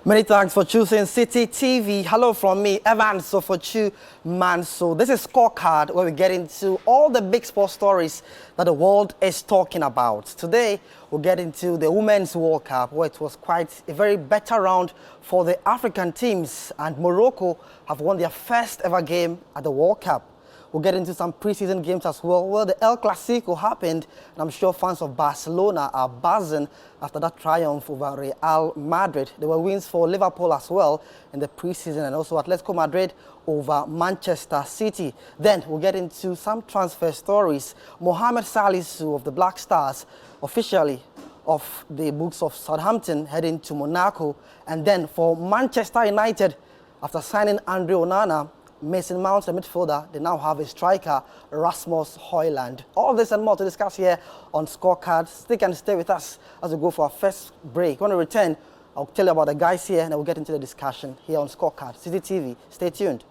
Many thanks for choosing Citi TV. Hello from me, Evan Sofochu Manso. This is Scorecard, where we get into all the big sports stories that the world is talking about. Today, we'll get into the Women's World Cup, where it was quite a very better round for the African teams, and Morocco have won their first ever game at the World Cup. We'll get into some preseason games as well. Well, the El Clasico happened, and I'm sure fans of Barcelona are buzzing after that triumph over Real Madrid. There were wins for Liverpool as well in the preseason, and also Atletico Madrid over Manchester City. Then we'll get into some transfer stories. Mohamed Salisu of the Black Stars, officially off the books of Southampton, heading to Monaco. And then for Manchester United, after signing Andre Onana, Mason Mount, the midfielder, they now have a striker, Rasmus Højlund. All this and more to discuss here on Scorecard. Stick and stay with us as we go for our first break. When we return, I'll tell you about the guys here and then we'll get into the discussion here on Scorecard. Citi TV, stay tuned.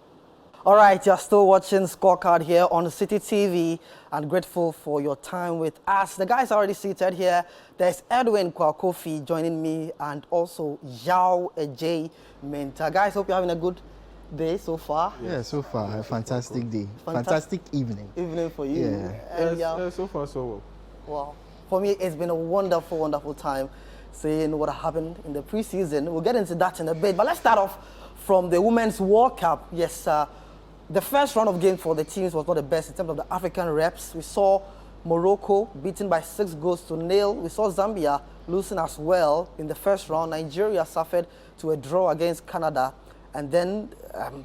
All right, you're still watching Scorecard here on Citi TV, and grateful for your time with us. The guys are already seated here. There's Edwin Kwakofi joining me, and also Yao J. Minta. Guys, hope you're having a good day so far. Yeah, so far a fantastic day. Fantastic evening. Evening for you. Yeah. And so far so well. Wow. For me, it's been a wonderful, wonderful time seeing what happened in the preseason. We'll get into that in a bit, but let's start off from the Women's World Cup. Yes, the first round of games for the teams was not the best in terms of the African reps. We saw Morocco beaten by 6-0. We saw Zambia losing as well in the first round. Nigeria suffered to a draw against Canada. And then,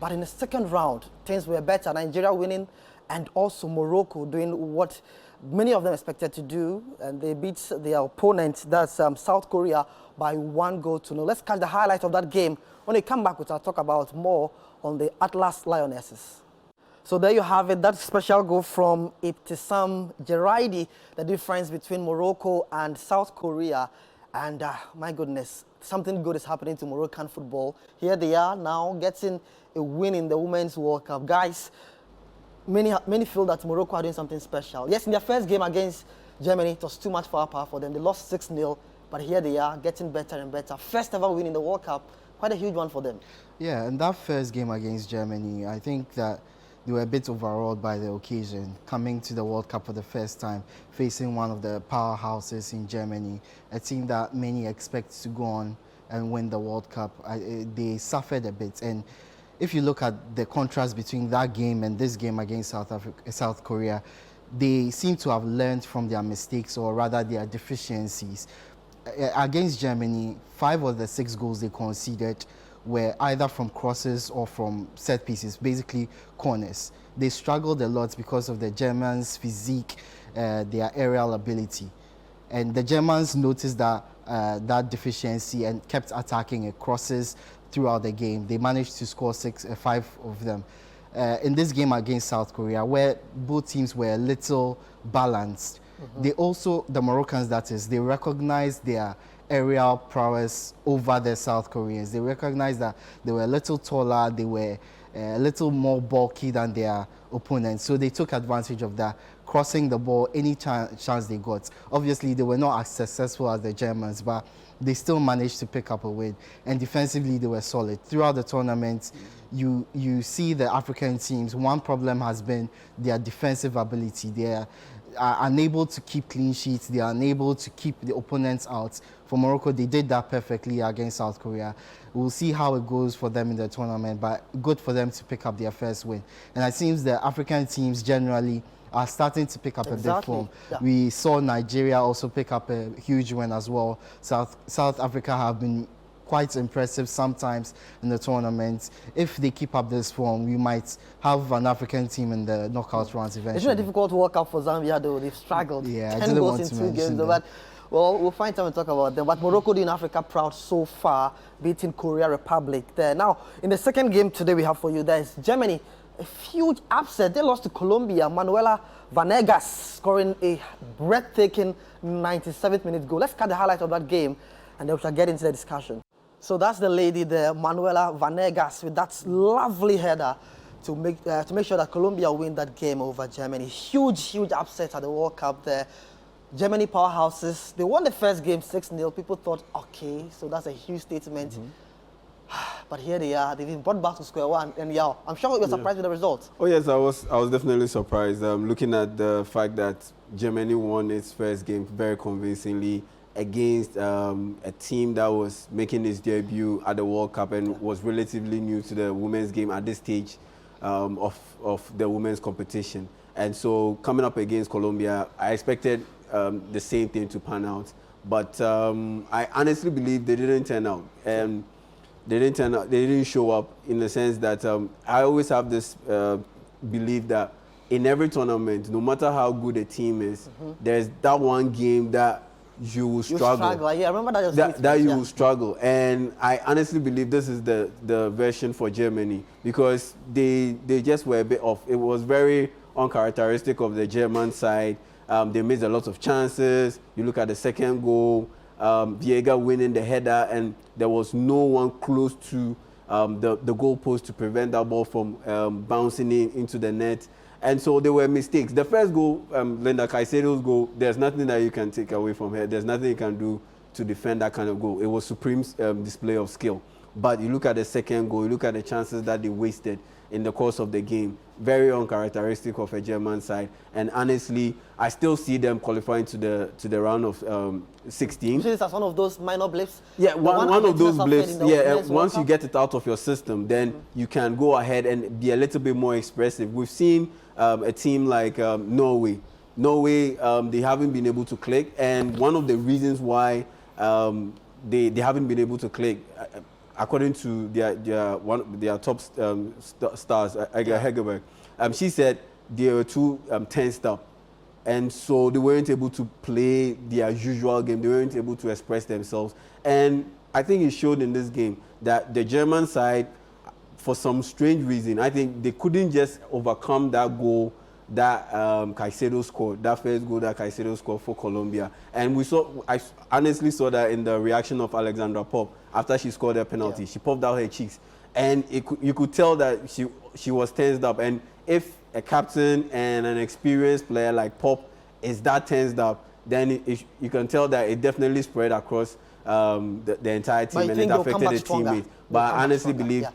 but in the second round, things were better. Nigeria winning, and also Morocco doing what many of them expected to do. And they beat their opponent, that's South Korea, by 1-0. Let's catch the highlight of that game. When we come back, we'll talk about more on the Atlas Lionesses. So there you have it, that special goal from Ibtissam Jeraidi, the difference between Morocco and South Korea. And my goodness, something good is happening to Moroccan football. Here they are now getting a win in the Women's World Cup. Guys, many feel that Morocco are doing something special. Yes, in their first game against Germany, it was too much firepower for them. They lost 6-0, but here they are getting better and better. First ever win in the World Cup, quite a huge one for them. Yeah, and that first game against Germany, I think that they were a bit overawed by the occasion, coming to the World Cup for the first time, facing one of the powerhouses in Germany, a team that many expect to go on and win the World Cup. They suffered a bit, and if you look at the contrast between that game and this game against South Korea, they seem to have learned from their mistakes, or rather their deficiencies. Against Germany, 5 of the 6 goals they conceded were either from crosses or from set pieces, basically corners. They struggled a lot because of the Germans' physique, their aerial ability. And the Germans noticed that deficiency and kept attacking crosses throughout the game. They managed to score 5 of them. In this game against South Korea, where both teams were a little balanced, they also, the Moroccans that is, they recognized their aerial prowess over the South Koreans. They recognized that they were a little taller, they were a little more bulky than their opponents. So they took advantage of that, crossing the ball any chance they got. Obviously, they were not as successful as the Germans, but they still managed to pick up a win. And defensively, they were solid. Throughout the tournament, you see the African teams, one problem has been their defensive ability. They are unable to keep clean sheets. They are unable to keep the opponents out. For Morocco, they did that perfectly against South Korea. We'll see how it goes for them in the tournament, but good for them to pick up their first win. And it seems the African teams generally are starting to pick up a bit form. Yeah. We saw Nigeria also pick up a huge win as well. South Africa have been quite impressive sometimes in the tournament. If they keep up this form, we might have an African team in the knockout rounds eventually. It's been a difficult World Cup for Zambia, though. They've struggled. Yeah, 10 goals in 2 games. But, well, we'll find time to talk about them. But Morocco doing Africa proud so far, beating Korea Republic there. Now, in the second game today we have for you, there's Germany. A huge upset. They lost to Colombia. Manuela Vanegas scoring a breathtaking 97th minute goal. Let's cut the highlight of that game, and then we shall get into the discussion. So that's the lady there, Manuela Vanegas, with that lovely header to make sure that Colombia win that game over Germany. Huge upset at the World Cup there. Germany powerhouses, they won the first game 6-0. People thought, okay, so that's a huge statement. But here they are. They've been brought back to square one. And yeah, I'm sure you're surprised with the results. Oh yes, I was definitely surprised. Looking at the fact that Germany won its first game very convincingly against a team that was making its debut at the World Cup and was relatively new to the women's game at this stage of the women's competition. And so coming up against Colombia, I expected the same thing to pan out. But I honestly believe they didn't turn out. And they didn't show up in the sense that I always have this belief that in every tournament, no matter how good a team is, there's that one game that you will struggle. Yeah, I remember that you will struggle. And I honestly believe this is the version for Germany, because they just were a bit off. It was very uncharacteristic of the German side. They missed a lot of chances. You look at the second goal, Viega winning the header, and there was no one close to the goal post to prevent that ball from bouncing into the net. And so there were mistakes. The first goal, Linda Caicedo's goal, there's nothing that you can take away from her. There's nothing you can do to defend that kind of goal. It was supreme display of skill. But you look at the second goal, you look at the chances that they wasted in the course of the game. Very uncharacteristic of a German side. And honestly, I still see them qualifying to the round of 16. You see this as one of those minor blips? Yeah, one of those blips. Yeah, once you get get it out of your system, then you can go ahead and be a little bit more expressive. We've seen a team like Norway. Norway, they haven't been able to click. And one of the reasons why they haven't been able to click, according to their top stars, Aga Hegerberg, she said they were too tensed up. And so they weren't able to play their usual game. They weren't able to express themselves. And I think it showed in this game that the German side, for some strange reason, I think they couldn't just overcome that goal that Caicedo scored, that first goal that Caicedo scored for Colombia. And I honestly saw that in the reaction of Alexandra Popp after she scored her penalty. Yeah. She popped out her cheeks. And you could tell that she was tensed up. And if a captain and an experienced player like Popp is that tensed up, then you can tell that it definitely spread across the entire team, and it affected the teammates. But I honestly believe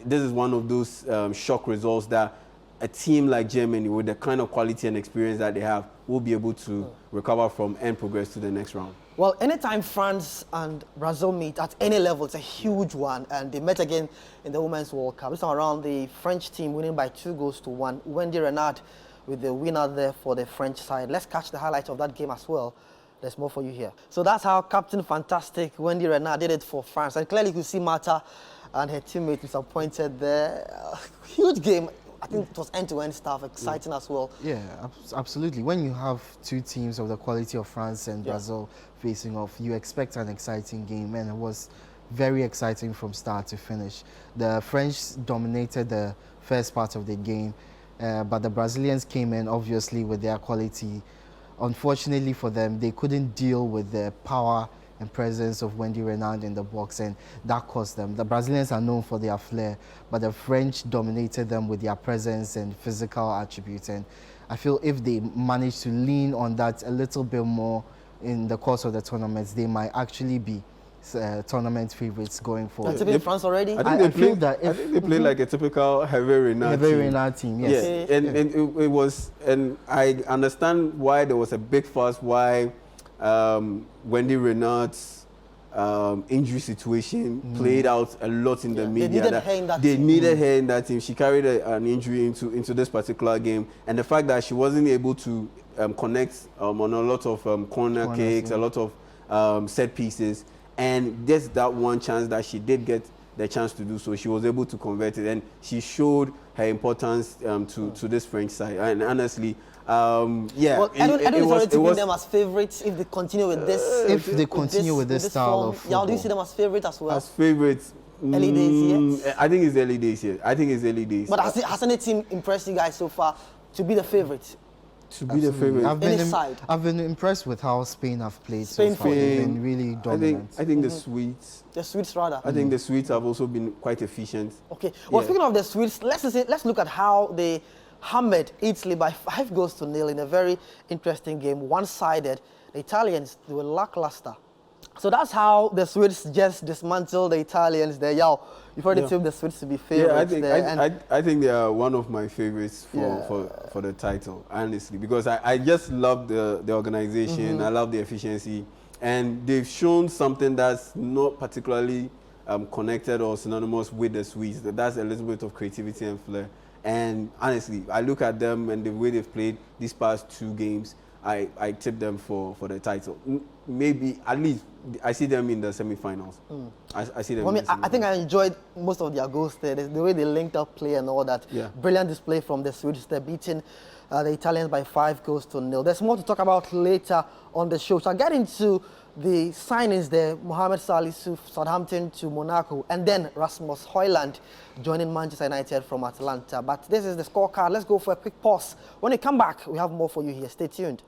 this is one of those shock results that a team like Germany, with the kind of quality and experience that they have, will be able to recover from and progress to the next round. Well, anytime France and Brazil meet at any level, it's a huge one. And they met again in the Women's World Cup. This time around, the French team winning by 2-1. Wendy Renard with the winner there for the French side. Let's catch the highlights of that game as well. There's more for you here. So that's how Captain Fantastic Wendy Renard did it for France. And clearly you could see Marta and her teammates disappointed there. Huge game. I think it was end-to-end stuff, exciting as well. Yeah, absolutely. When you have two teams of the quality of France and Brazil facing off, you expect an exciting game, and it was very exciting from start to finish. The French dominated the first part of the game, but the Brazilians came in, obviously, with their quality. Unfortunately for them, they couldn't deal with the power and presence of Wendy Renard in the box, and that cost them. The Brazilians are known for their flair, but the French dominated them with their presence and physical attributes. And I feel if they manage to lean on that a little bit more in the course of the tournaments, they might actually be tournament favorites going forward. That's in France already? I think they play like a typical Hervé Renard team. Yes. Yeah. And it was, and I understand why there was a big fuss, why Wendy Renard's injury situation played out a lot in the media. They needed her in that team. She carried an injury into this particular game, and the fact that she wasn't able to connect on a lot of corner kicks, a lot of set pieces, and just that one chance that she did get the chance to do so, she was able to convert it, and she showed her importance to this French side. And honestly, well, I don't already think them as favourites if they continue with this. If they continue with this style of football. Yeah, do you see them as favourites as well? As favourites, early days yet? I think it's early days yet. I think it's early days. But has any team impressed you guys so far to be the favourites? To be the favourite. I've been impressed with how Spain have played so far. They've been really dominant. I think the Swedes. The Swedes rather. I think the Swedes have also been quite efficient. Okay. Well, speaking of the Swedes, let's look at how they hammered Italy by 5-0 in a very interesting game, one-sided. The Italians, they were lackluster. So that's how the Swedes just dismantled the Italians there. Yo, you've already told the Swedes to be favorites there. I think they are one of my favorites for the title, honestly, because I just love the organization. I love the efficiency, and they've shown something that's not particularly connected or synonymous with the Swedes. That's a little bit of creativity and flair. And honestly, I look at them and the way they've played these past 2 games. I tip them for the title. Maybe at least I see them in the semi-finals. I see them. Well, I think I enjoyed most of their goals there. The way they linked up play and all that. Yeah. Brilliant display from the Swedes. They're beating the Italians by 5-0. There's more to talk about later on the show. So I'll get into the signings there. Mohamed Salisu, Southampton to Monaco, and then Rasmus Højlund joining Manchester United from Atlanta. But this is the scorecard. Let's go for a quick pause. When we come back, we have more for you here. Stay tuned.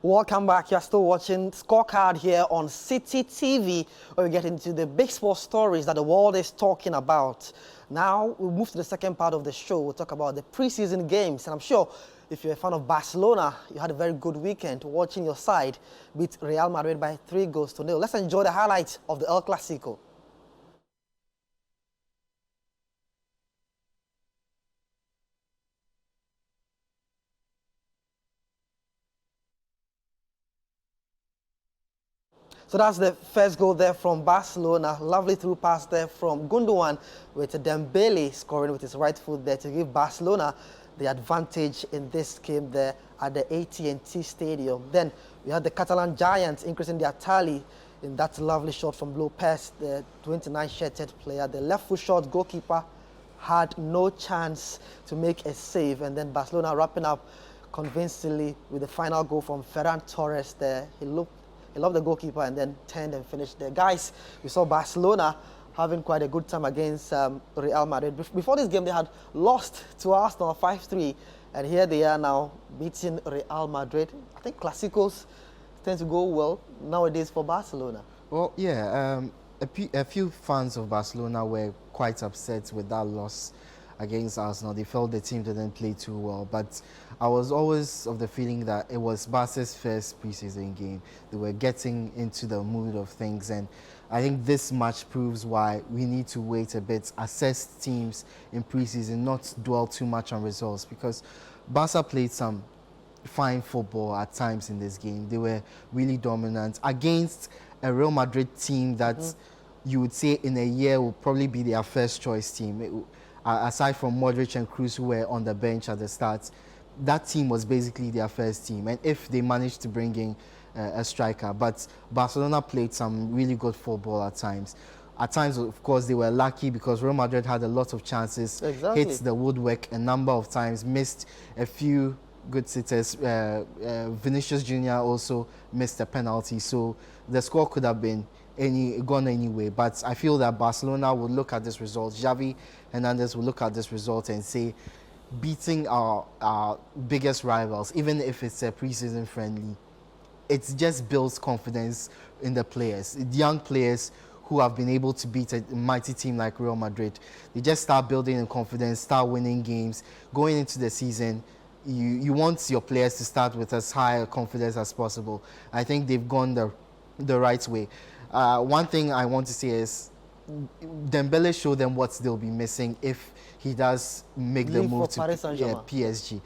Welcome back. You're still watching Scorecard here on Citi TV, where we get into the big sports stories that the world is talking about. Now, we'll move to the second part of the show. We'll talk about the preseason games. And I'm sure if you're a fan of Barcelona, you had a very good weekend watching your side beat Real Madrid by 3-0. Let's enjoy the highlights of the El Clasico. So that's the first goal there from Barcelona. Lovely through pass there from Gundogan, with Dembele scoring with his right foot there to give Barcelona the advantage in this game there at the AT&T Stadium. Then we had the Catalan Giants increasing their tally in that lovely shot from Lopez, the 29-shirted player. The left foot shot goalkeeper had no chance to make a save, and then Barcelona wrapping up convincingly with the final goal from Ferran Torres there. He loved the goalkeeper and then turned and finished there. Guys, we saw Barcelona having quite a good time against Real Madrid. Before this game, they had lost to Arsenal 5-3, and here they are now beating Real Madrid. I think Clásicos tend to go well nowadays for Barcelona. Well, yeah, a few fans of Barcelona were quite upset with that loss against Arsenal. They felt the team didn't play too well, but I was always of the feeling that it was Barca's first preseason game. They were getting into the mood of things, and I think this match proves why we need to wait a bit, assess teams in preseason, not dwell too much on results, because Barca played some fine football at times in this game. They were really dominant against a Real Madrid team that you would say in a year will probably be their first choice team. Aside from Modric and Kroos, who were on the bench at the start, that team was basically their first team. And if they managed to bring in a striker, but Barcelona played some really good football at times. At times, of course, they were lucky because Real Madrid had a lot of chances, hit the woodwork a number of times, missed a few good sitters. Vinicius Jr. also missed a penalty, so the score could have been gone anyway. But I feel that Barcelona would look at this result. Xavi Hernandez will look at this result and say, beating our biggest rivals, even if it's a preseason friendly, it just builds confidence in the players, the young players who have been able to beat a mighty team like Real Madrid. They just start building in confidence, start winning games. Going into the season, you want your players to start with as high a confidence as possible. I think they've gone the right way. One thing I want to say is Dembele showed them what they'll be missing if he does make the move to PSG.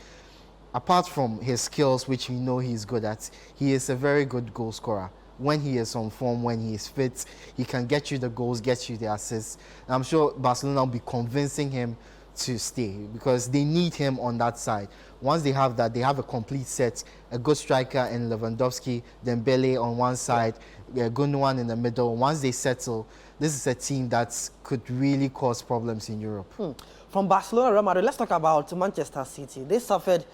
Apart from his skills, which we know he's good at, he is a very good goal scorer. When he is on form, when he is fit, he can get you the goals, get you the assists. And I'm sure Barcelona will be convincing him to stay because they need him on that side. Once they have that, they have a complete set, a good striker in Lewandowski, Dembele on one side, Gundogan in the middle. Once they settle, this is a team that could really cause problems in Europe. From Barcelona, Real Madrid, let's talk about Manchester City. They suffered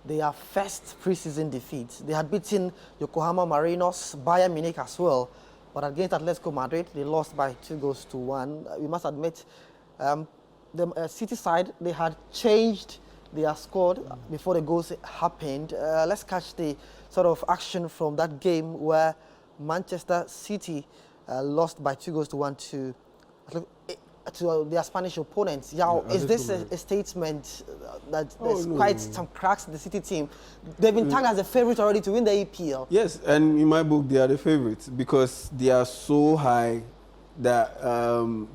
their first preseason defeat. They had beaten Yokohama Marinos, Bayern Munich as well, but against Atletico Madrid, they lost by 2-1. We must admit, the City side, they had changed their squad before the goals happened. Let's catch the sort of action from that game where Manchester City lost by 2-1 to to their Spanish opponents. Now, Yeah, is this a statement that there's quite some cracks in the City team? They've been tagged as a favourite already to win the EPL. Yes, and in my book, they are the favorites because they are so high that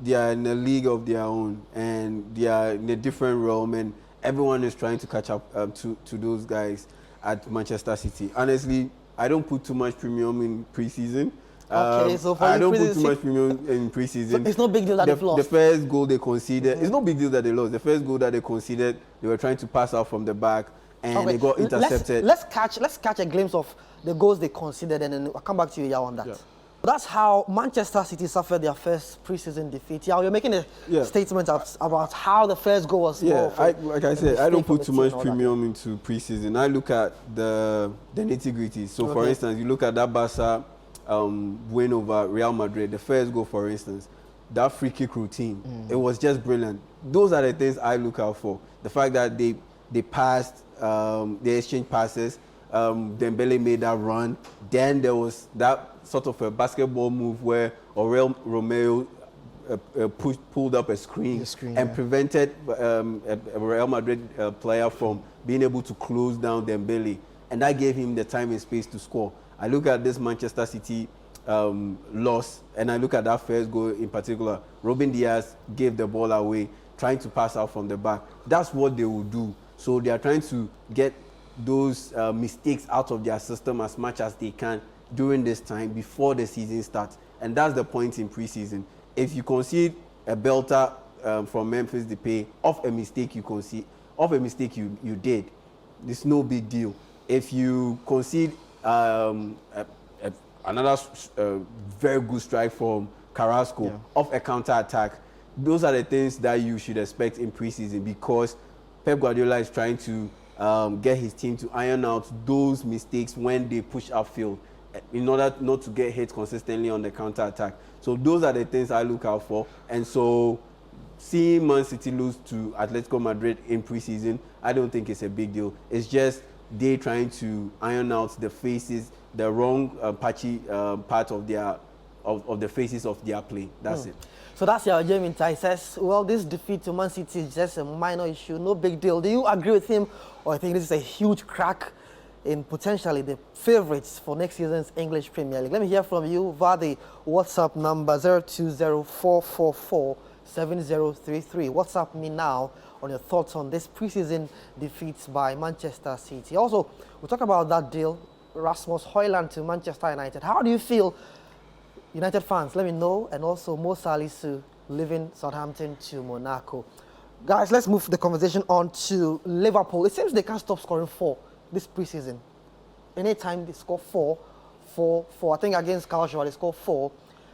they are in a league of their own and they are in a different realm, and everyone is trying to catch up to those guys at Manchester City. Honestly, I don't put too much premium in preseason. Okay, so for I you, don't put preseason- too much premium in preseason. So it's no big deal that they've lost. The first goal they conceded, it's no big deal that they lost. The first goal that they conceded, they were trying to pass out from the back and they got intercepted. Let's catch a glimpse of the goals they conceded, and then I'll come back to you, Yao, on that. Yeah. That's how Manchester City suffered their first preseason defeat. Yao, you're making a statement about how the first goal was. Yeah, like I said, I don't put too much premium. premium into preseason. I look at the nitty-gritty. So, for instance, you look at that Barca win over Real Madrid, the first goal, for instance, that free kick routine, it was just brilliant. Those are the things I look out for. The fact that they passed, they exchanged passes, Dembele made that run. Then there was that sort of a basketball move where Aurel Romeo pulled up a screen and prevented a Real Madrid player from being able to close down Dembele. And that gave him the time and space to score. I look at this Manchester City loss, and I look at that first goal in particular. Ruben Diaz gave the ball away, trying to pass out from the back. That's what they will do. So they are trying to get those mistakes out of their system as much as they can during this time before the season starts. And that's the point in preseason. If you concede a belter from Memphis Depay off a mistake you concede, off a mistake you did, it's no big deal. If you concede another very good strike from Carrasco off a counter-attack, those are the things that you should expect in preseason, because Pep Guardiola is trying to get his team to iron out those mistakes when they push upfield in order not to get hit consistently on the counter-attack. So those are the things I look out for. And so seeing Man City lose to Atletico Madrid in preseason, I don't think it's a big deal. It's just they trying to iron out the faces, the wrong patchy part of their of the faces of their play. That's it. So that's your Jamie. He says, well, this defeat to Man City is just a minor issue, no big deal. Do you agree with him, or I think this is a huge crack in potentially the favourites for next season's English Premier League? Let me hear from you via the WhatsApp number 0204447033. WhatsApp me now on your thoughts on this preseason defeats by Manchester City. Also, we'll talk about that deal, Rasmus Højlund to Manchester United. How do you feel, United fans? Let me know. And also Mo Salisu leaving Southampton to Monaco. Guys, let's move the conversation on to Liverpool. It seems they can't stop scoring 4 this preseason. Anytime they score 4. I think against Karlsruhe they scored 4.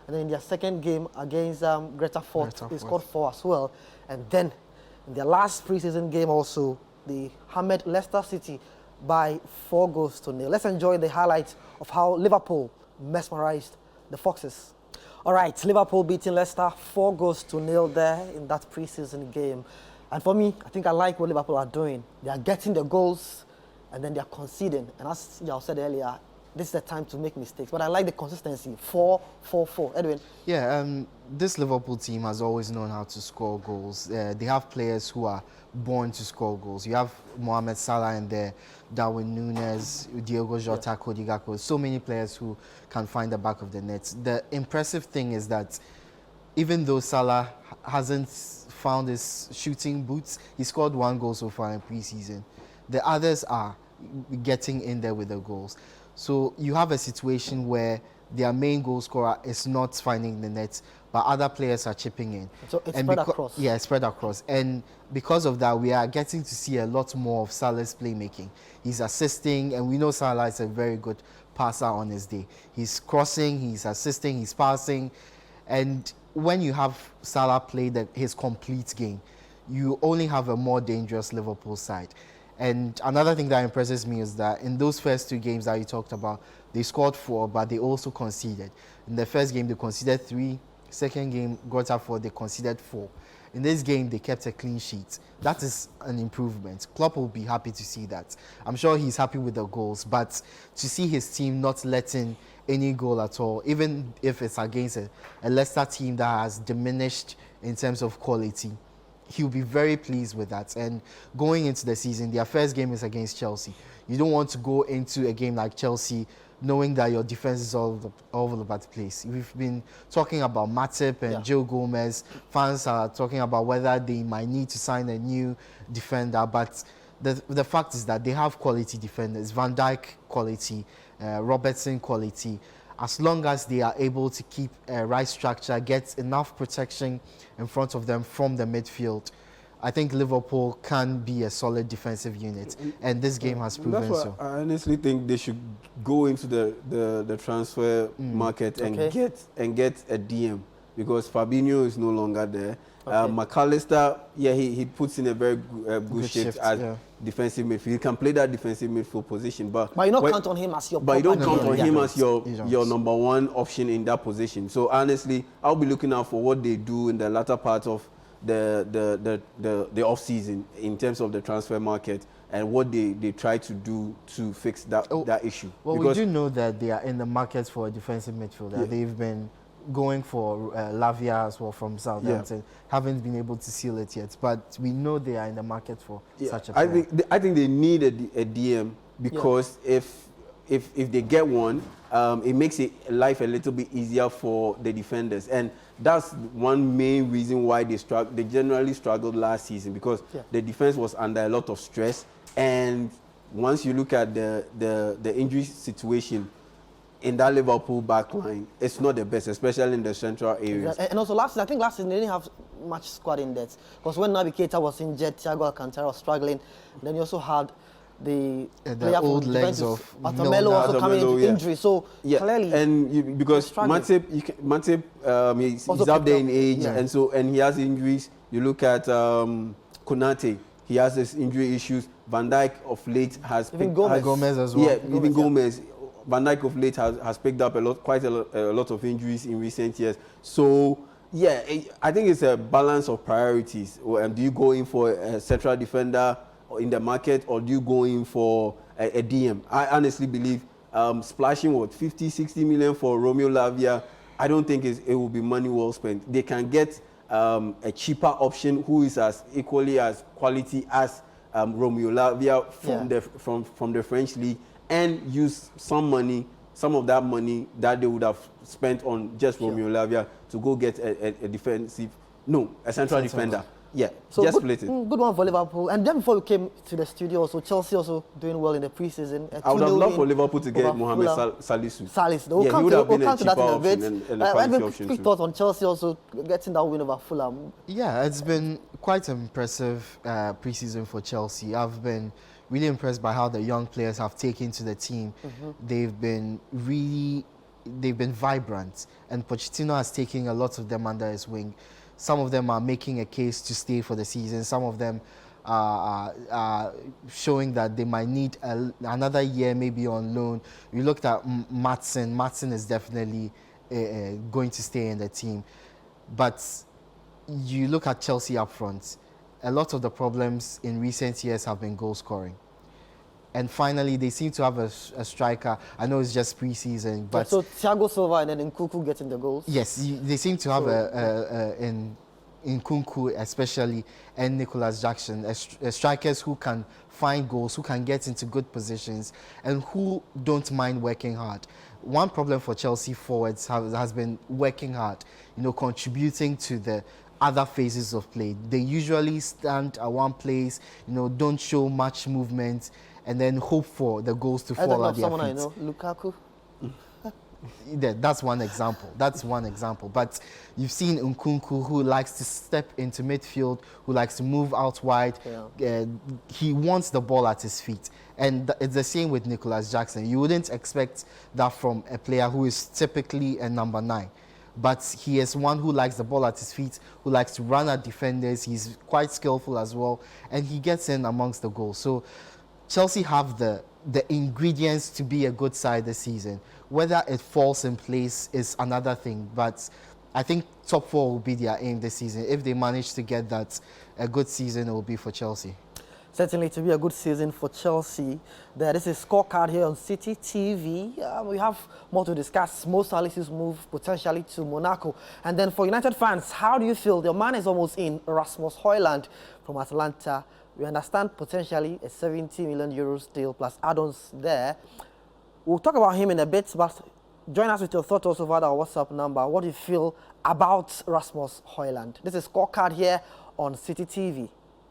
And then in their second game against Greater Fort, they scored 4 as well. And then in their last preseason game also, they hammered Leicester City by 4-0. Let's enjoy the highlights of how Liverpool mesmerized the Foxes. All right, Liverpool beating Leicester 4-0 there in that preseason game. And for me, I think I like what Liverpool are doing. They are getting the goals and then they are conceding. And as y'all said earlier, this is the time to make mistakes. But I like the consistency. 4-4-4. Edwin? Yeah, this Liverpool team has always known how to score goals. They have players who are born to score goals. You have Mohamed Salah in there, Darwin Núñez, Diogo Jota, Cody Gakpo. So many players who can find the back of the net. The impressive thing is that even though Salah hasn't found his shooting boots, he scored 1 goal so far in preseason. The others are getting in there with the goals. So you have a situation where their main goal scorer is not finding the net, but other players are chipping in. So it's spread across. Yeah, spread across. And because of that, we are getting to see a lot more of Salah's playmaking. He's assisting, and we know Salah is a very good passer on his day. He's crossing, he's assisting, he's passing. And when you have Salah play his complete game, you only have a more dangerous Liverpool side. And another thing that impresses me is that in those first 2 games that you talked about, they scored 4, but they also conceded. In the first game, they conceded 3. Second game, got up 4, they conceded 4. In this game, they kept a clean sheet. That is an improvement. Klopp will be happy to see that. I'm sure he's happy with the goals, but to see his team not letting any goal at all, even if it's against a Leicester team that has diminished in terms of quality, he'll be very pleased with that. And going into the season, their first game is against Chelsea. You don't want to go into a game like Chelsea knowing that your defense is all over the place. We've been talking about Matip and Joe Gomez. Fans are talking about whether they might need to sign a new defender, but the fact is that they have quality defenders. Van Dijk quality, Robertson quality. As long as they are able to keep a right structure, get enough protection in front of them from the midfield, I think Liverpool can be a solid defensive unit, and this game has proven so. I honestly think they should go into the transfer market and get a DM, because Fabinho is no longer there. McAllister, he puts in a very good shift as defensive midfield. He can play that defensive midfield position, but you don't count on him as your. But you don't count on him as your number one option in that position. So honestly, I'll be looking out for what they do in the latter part of the off season in terms of the transfer market and what they try to do to fix that issue. Well, because we do know that they are in the market for a defensive midfielder. They've been going for Lavia as well from Southampton. Haven't been able to seal it yet, but we know they are in the market for such a player. I think they need a DM, because if they get one, it makes life a little bit easier for the defenders, and that's one main reason why they generally struggled last season, because the defense was under a lot of stress. And once you look at the injury situation in that Liverpool backline, it's not the best, especially in the central areas. And also last season they didn't have much squad in depth, because when Naby Keita was injured, Thiago Alcantara was struggling. Then you also had the old legs of Melo also coming into injury. So clearly, and because Matip he's up there in age, and he has injuries. You look at Konate, he has his injury issues. Van Dijk of late has Gomez as well. Gomez. Van Dijk of late has picked up quite a lot of injuries in recent years. So I think it's a balance of priorities. Do you go in for a central defender in the market, or do you go in for a DM? I honestly believe splashing 50, 60 million for Romeo Lavia, I don't think it will be money well spent. They can get a cheaper option who is as equally as quality as Romeo Lavia from the French league, and use some of that money that they would have spent on just Romeo Lavia to go get a central defender. So just split it. Good one for Liverpool. And then before we came to the studio, also Chelsea also doing well in the preseason. I would have loved for Liverpool to get Mohamed Salisu. He would have been a cheaper option and a quality option. Quick thoughts on Chelsea also getting that win over Fulham. Yeah, it's been quite an impressive preseason for Chelsea. I've been really impressed by how the young players have taken to the team. They've been vibrant, and Pochettino has taken a lot of them under his wing. Some of them are making a case to stay for the season. Some of them are showing that they might need another year, maybe on loan. You looked at Maatsen. Maatsen is definitely going to stay in the team. But you look at Chelsea up front, a lot of the problems in recent years have been goal scoring. And finally, they seem to have a striker. I know it's just pre-season, but so Thiago Silva and then Nkunku getting the goals. Yes, they seem to have in Nkunku especially, and Nicholas Jackson, strikers who can find goals, who can get into good positions, and who don't mind working hard. One problem for Chelsea forwards has been working hard, contributing to the other phases of play. They usually stand at one place, don't show much movement, and then hope for the goals to fall at their feet. I know, Lukaku. That's one example. But you've seen Nkunku, who likes to step into midfield, who likes to move out wide. He wants the ball at his feet. And it's the same with Nicholas Jackson. You wouldn't expect that from a player who is typically a number 9. But he is one who likes the ball at his feet, who likes to run at defenders. He's quite skillful as well, and he gets in amongst the goals. So Chelsea have the ingredients to be a good side this season. Whether it falls in place is another thing, but I think top 4 will be their aim this season. If they manage to get that, a good season it will be for Chelsea. Certainly to be a good season for Chelsea. This is scorecard here on Citi TV. We have more to discuss. Mo Salisu's move potentially to Monaco. And then for United fans, how do you feel? Your man is almost in, Rasmus Højlund from Atlanta. We understand potentially a 70 million euros deal plus add-ons there. We'll talk about him in a bit, but join us with your thoughts also via our WhatsApp number. What do you feel about Rasmus Højlund? This is scorecard here on Citi TV.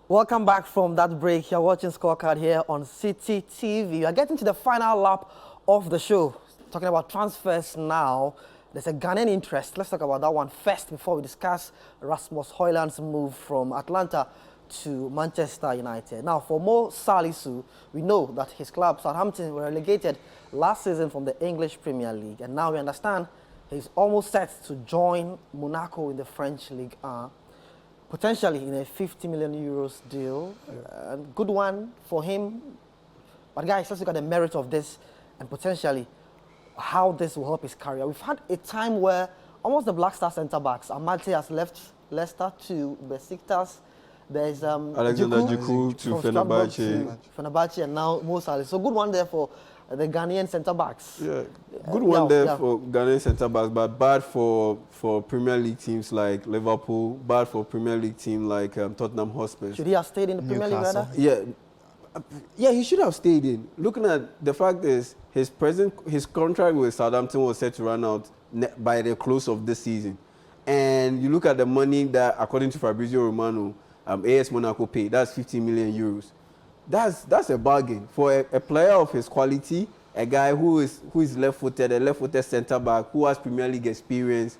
Welcome back from that break. You're watching Scorecard here on Citi TV. We are getting to the final lap of the show. Talking about transfers now. There's a Ghanaian interest. Let's talk about that one first before we discuss Rasmus Højlund's move from Atlanta to Manchester United. Now, for Mo Salisu, we know that his club, Southampton, were relegated last season from the English Premier League. And now we understand he's almost set to join Monaco in the French League. Potentially in a 50 million euros deal. Good one for him. But guys, let's look at the merit of this and potentially how this will help his career. We've had a time where almost the Black Star centre-backs, Amate has left Leicester to Besiktas. There's Alexander Djiku to Fenerbahce, and now Mo Salah. So good one there for the Ghanaian centre-backs. Yeah, good one there for Ghanaian centre-backs, but bad for Premier League teams like Liverpool, bad for Premier League team like Tottenham Hotspur. Should he have stayed in the Premier League rather? Yeah, he should have stayed in. Looking at the fact is his contract with Southampton was set to run out by the close of this season. And you look at the money that, according to Fabrizio Romano, AS Monaco paid, that's 50 million euros. That's a bargain for a player of his quality, a guy who is left-footed, a left-footed centre-back who has Premier League experience,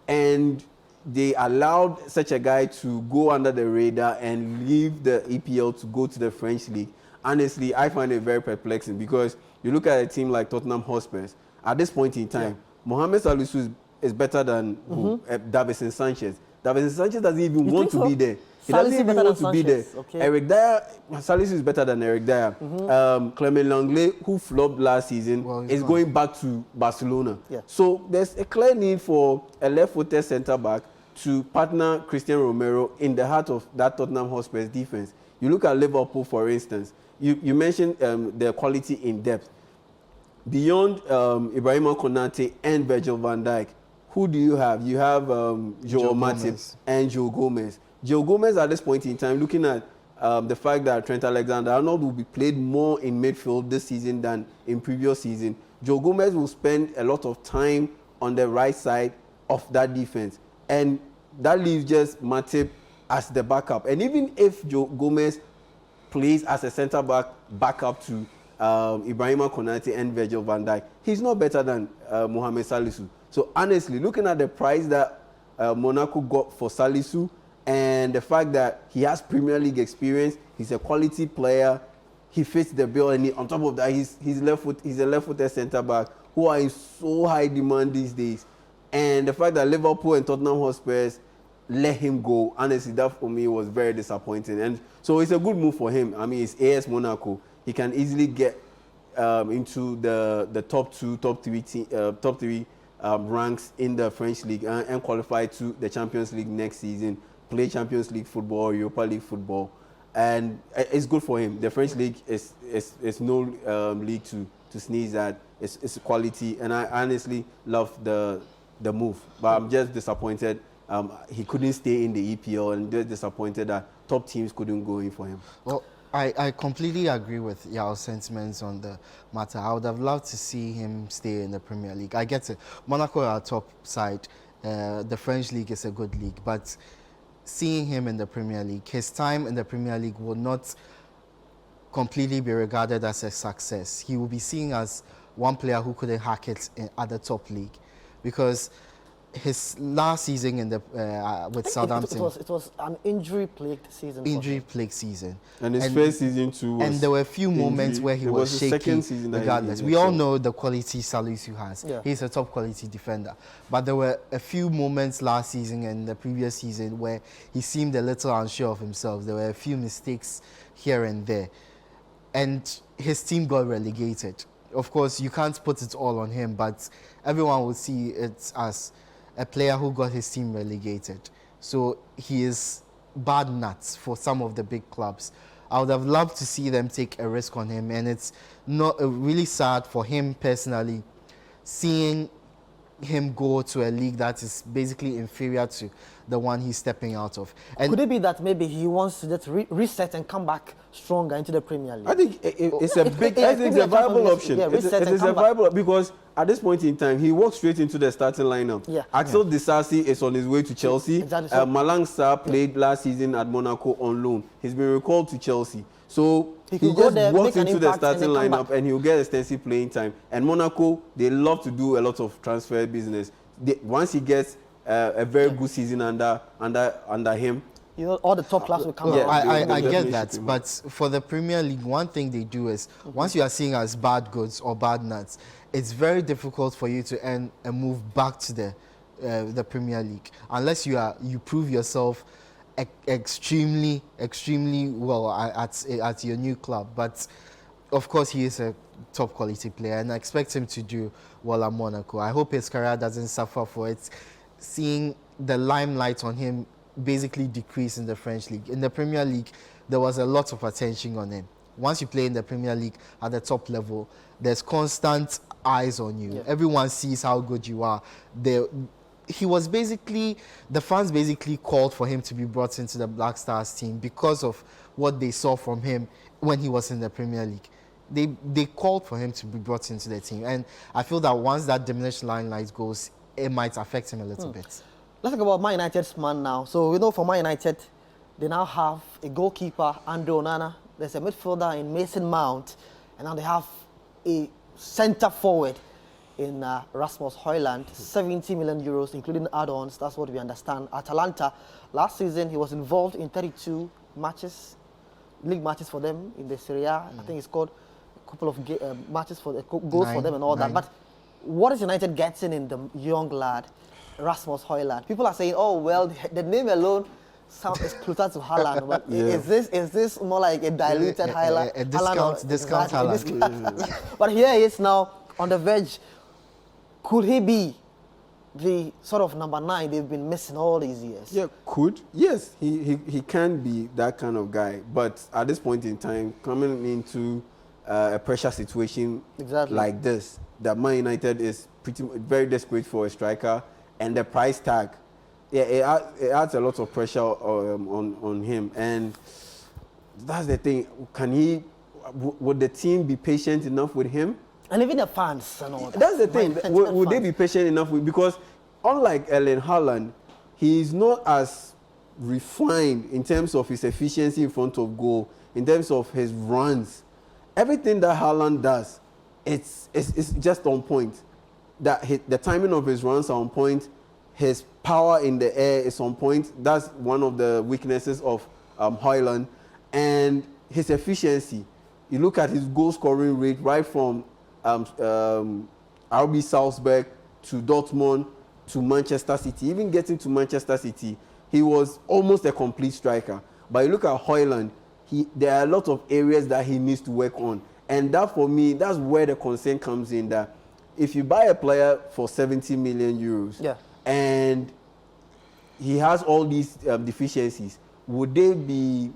and they allowed such a guy to go under the radar and leave the EPL to go to the French League. Honestly, I find it very perplexing because you look at a team like Tottenham Hotspur. At this point in time, Mohamed Salisu is better than Davinson Sanchez. Davinson Sanchez doesn't even want to be there. He doesn't even want to be there. Okay. Eric Dyer, Salisu is better than Eric Dyer. Clement Langley, who flopped last season, is going back to Barcelona. Yeah. So there's a clear need for a left-footed centre-back to partner Christian Romero in the heart of that Tottenham Hotspur's defense. You look at Liverpool, for instance. You mentioned their quality in depth. Beyond Ibrahima Konate and Virgil van Dijk, who do you have? You have Joel Matip and Joe Gomez. Joe Gomez at this point in time, looking at the fact that Trent Alexander-Arnold will be played more in midfield this season than in previous season, Joe Gomez will spend a lot of time on the right side of that defense. And that leaves just Matip as the backup. And even if Joe Gomez plays as a centre-back backup to Ibrahima Konate and Virgil van Dijk, he's not better than Mohamed Salisu. So honestly, looking at the price that Monaco got for Salisu and the fact that he has Premier League experience, he's a quality player, he fits the bill, and on top of that, he's a left-footed centre-back who are in so high demand these days. And the fact that Liverpool and Tottenham Hotspur let him go, honestly, that for me was very disappointing. And so it's a good move for him. I mean, it's AS Monaco. He can easily get into the top three ranks in the French league and qualify to the Champions League next season, play Champions League football, Europa League football, and it's good for him. The French league is no league to sneeze at. It's quality, and I honestly love the move, but I'm just disappointed he couldn't stay in the EPL, and just disappointed that top teams couldn't go in for him. Well, I completely agree with Yao's sentiments on the matter. I would have loved to see him stay in the Premier League. I get it. Monaco are top side. The French league is a good league, but seeing him in the Premier League, his time in the Premier League will not completely be regarded as a success. He will be seen as one player who couldn't hack it at the top league, because his last season in the with Southampton, it was an injury-plagued season. Injury-plagued season. And his first season too. And there were a few moments where he was shaky. Regardless, we all know the quality Salisu has. Yeah. He's a top quality defender. But there were a few moments last season and the previous season where he seemed a little unsure of himself. There were a few mistakes here and there, and his team got relegated. Of course, you can't put it all on him, but everyone will see it as a player who got his team relegated. So he is bad nuts for some of the big clubs. I would have loved to see them take a risk on him, and it's not really sad for him personally, seeing him go to a league that is basically inferior to the one he's stepping out of. And could it be that maybe he wants to just reset and come back stronger into the Premier League? I think it's a big, I think it's a viable option. It is a viable, because at this point in time, he walked straight into the starting lineup. Yeah. Axel Disasi is on his way to Chelsea. Exactly. Malang Sarr played last season at Monaco on loan. He's been recalled to Chelsea. So he could go just there, walks make an into the impact, and starting then come lineup and he'll get extensive playing time. And Monaco, they love to do a lot of transfer business. Once he gets a very good season under him, you know, all the top class will come well, out. I get that, but for the Premier League, one thing they do is once you are seen as bad goods or bad nuts, it's very difficult for you to earn a move back to the Premier League unless you prove yourself extremely well at your new club. But of course, he is a top quality player, and I expect him to do well at Monaco. I hope his career doesn't suffer for it. Seeing the limelight on him basically decrease in the French league. In the Premier League, there was a lot of attention on him. Once you play in the Premier League at the top level, there's constant eyes on you. Yeah. Everyone sees how good you are. He was basically, the fans basically called for him to be brought into the Black Stars team because of what they saw from him when he was in the Premier League. They called for him to be brought into the team, and I feel that once that diminished limelight goes, it might affect him a little bit. Let's talk about Man United's man now. So we know for Man United, they now have a goalkeeper, Andre Onana. There's a midfielder in Mason Mount, and now they have a centre forward in Rasmus Højlund, 70 million euros, including add-ons. That's what we understand. Atalanta, last season, he was involved in 32 matches, league matches for them in the Serie A. I think he scored a couple of matches for goals for them and all that. But what is United getting in the young lad, Rasmus Højlund? People are saying, oh, well, the name alone is closer to Haaland. But is this more like a diluted Haaland? A discount Haaland. But here he is now on the verge. Could he be the sort of number 9 they've been missing all these years? yeah, could. Yes, he can be that kind of guy. But at this point in time, coming into a pressure situation like this, that Man United is very desperate for a striker, and the price tag, it adds a lot of pressure on him. And that's the thing. Would the team be patient enough with him? And even the fans and all that. That's the thing. Would they be patient enough with? Because unlike Erling Haaland, he is not as refined in terms of his efficiency in front of goal, in terms of his runs. Everything that Haaland does, it's just on point. The timing of his runs are on point. His power in the air is on point. That's one of the weaknesses of Højlund. And his efficiency. You look at his goal scoring rate right from RB Salzburg to Dortmund to Manchester City. Even getting to Manchester City, he was almost a complete striker. But you look at Højlund, there are a lot of areas that he needs to work on. And that, for me, that's where the concern comes in, that if you buy a player for 70 million euros and he has all these deficiencies, would they be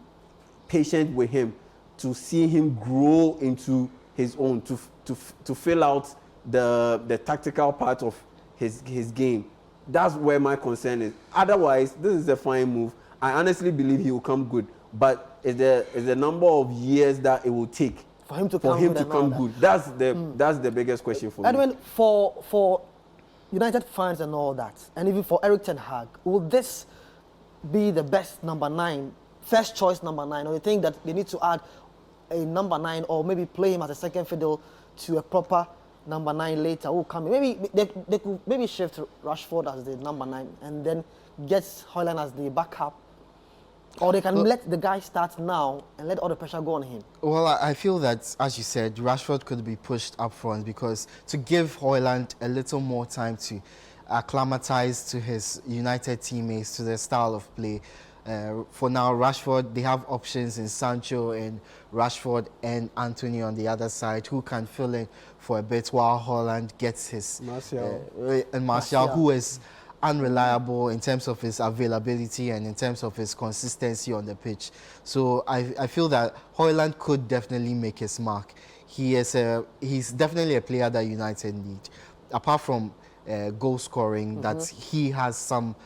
patient with him to see him grow into his own, to fill out the tactical part of his game? That's where my concern is. Otherwise, this is a fine move. I honestly believe he will come good, but is the number of years that it will take for him to come good. That's the biggest question for me. Edwin, for United fans and all that, and even for Erik ten Hag, will this be the best number 9, first choice number 9, or you think that they need to add a number 9, or maybe play him as a second fiddle to a proper number 9 later who come in? Maybe they could maybe shift Rashford as the number 9 and then get Højlund as the backup. Or they can let the guy start now and let all the pressure go on him. Well, I feel that, as you said, Rashford could be pushed up front, because to give Højlund a little more time to acclimatize to his United teammates, to their style of play. For now, Rashford, they have options in Sancho and Rashford and Anthony on the other side, who can fill in for a bit while Højlund gets his... Martial. And Martial, who is unreliable in terms of his availability and in terms of his consistency on the pitch. So I feel that Højlund could definitely make his mark. He's definitely a player that United need. Apart from goal scoring, that he has some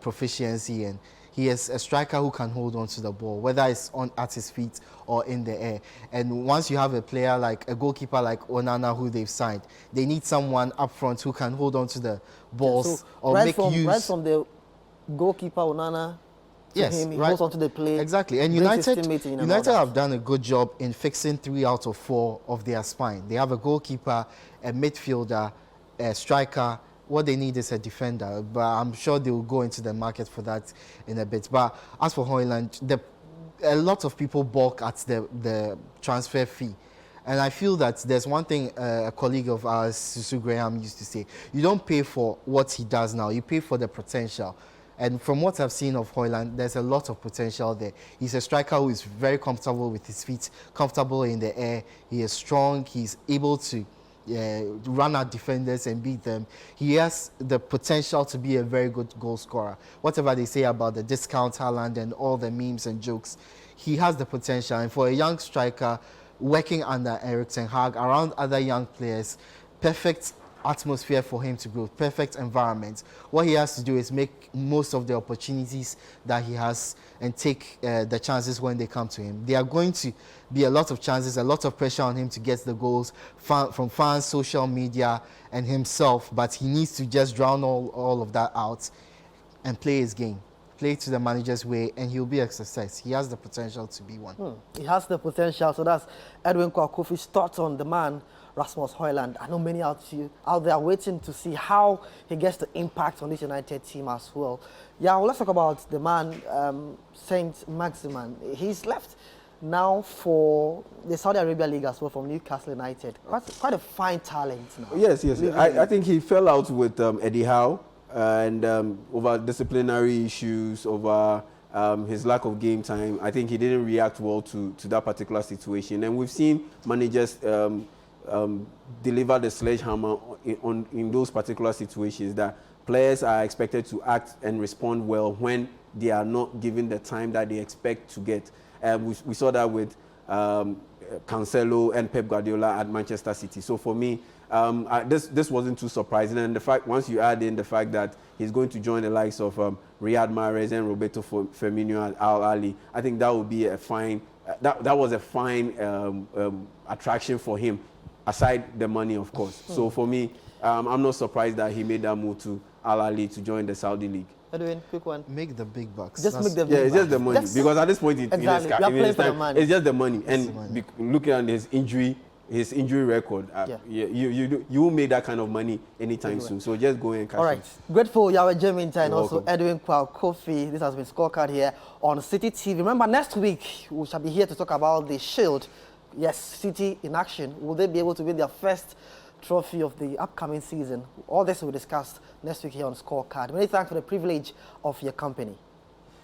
proficiency in. He is a striker who can hold on to the ball, whether it's at his feet or in the air. And once you have a player like a goalkeeper like Onana who they've signed, they need someone up front who can hold on to the balls or right make use. Right from the goalkeeper Onana to him, he holds on to the play. Exactly. And United have done a good job in fixing 3 out of 4 of their spine. They have a goalkeeper, a midfielder, a striker. What they need is a defender, but I'm sure they will go into the market for that in a bit. But as for Højlund, a lot of people balk at the transfer fee. And I feel that there's one thing a colleague of ours, Susu Graham, used to say. You don't pay for what he does now, you pay for the potential. And from what I've seen of Højlund, there's a lot of potential there. He's a striker who is very comfortable with his feet, comfortable in the air. He is strong, he's able to run at defenders and beat them. He has the potential to be a very good goal scorer. Whatever they say about the discount Haaland and all the memes and jokes, he has the potential. And for a young striker working under Erik ten Hag, around other young players, perfect atmosphere for him to grow, perfect environment. What he has to do is make most of the opportunities that he has and take the chances when they come to him. There are going to be a lot of chances, a lot of pressure on him to get the goals from fans, social media, and himself, but he needs to just drown all of that out and play his game. Play to the manager's way, and he'll be a success. He has the potential to be one. He has the potential. So that's Edwin Kwakofi's thoughts on the man, Rasmus Højlund. I know many out there are waiting to see how he gets the impact on this United team as well. Yeah, well, let's talk about the man, Saint Maximin. He's left now for the Saudi Arabia League as well, from Newcastle United. Quite a fine talent now. Yes. I think he fell out with Eddie Howe and over disciplinary issues, over his lack of game time. I think he didn't react well to that particular situation. And we've seen managers deliver the sledgehammer in those particular situations, that players are expected to act and respond well when they are not given the time that they expect to get. We saw that with Cancelo and Pep Guardiola at Manchester City. So for me, this wasn't too surprising. And the fact, once you add in the fact that he's going to join the likes of Riyad Mahrez and Roberto Firmino at Al Ahly, I think that would be a fine. That was a fine attraction for him, aside the money, of course. So for me, I'm not surprised that he made that move to Al Ahly to join the Saudi League. Edwin, quick one. Make the big bucks. Just make the big bucks. It's just the money. Because at this point in his time, it's just the money. And looking at his injury record, you won't make that kind of money anytime soon. So just go and cash it. All right. Grateful Yahweh Jeremy and also Edwin Kwakofi. This has been Scorecard here on Citi TV. Remember, next week we shall be here to talk about the Shield. Yes, City in action. Will they be able to win their first trophy of the upcoming season? All this we'll discuss next week here on Scorecard. Many thanks for the privilege of your company.